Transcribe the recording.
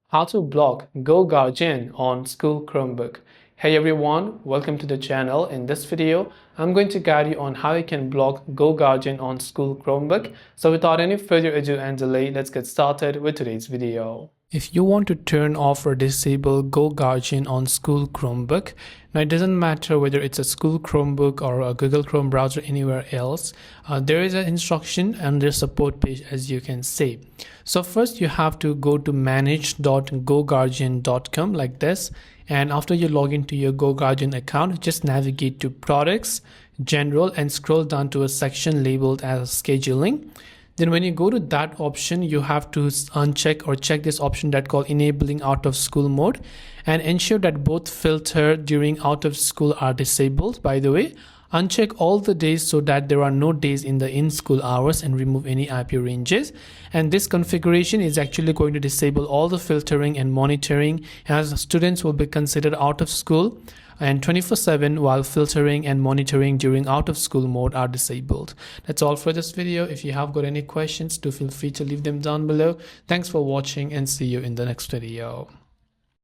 How to block GoGuardian on school Chromebook. Hey everyone, welcome to the channel. In this video, I'm going to guide you on how you can block GoGuardian on school Chromebook. So without any further ado and delay, let's get started with today's video. If you want to turn off or disable GoGuardian on school Chromebook, now it doesn't matter whether it's a school Chromebook or a Google Chrome browser anywhere else, there is an instruction on their support page, as you can see. So first you have to go to manage.goguardian.com like this, and after you log into your GoGuardian account, just navigate to products, general, and scroll down to a section labeled as scheduling. Then when you go to that option, you have to uncheck or check this option that called enabling out of school mode, and ensure that both filter during out of school are disabled. By the way, uncheck all the days so that there are no days in the in-school hours, and remove any IP ranges. And this configuration is actually going to disable all the filtering and monitoring, as students will be considered out of school and 24/7 while filtering and monitoring during out of school mode are disabled. That's all for this video. If you have got any questions, do feel free to leave them down below. Thanks for watching and see you in the next video.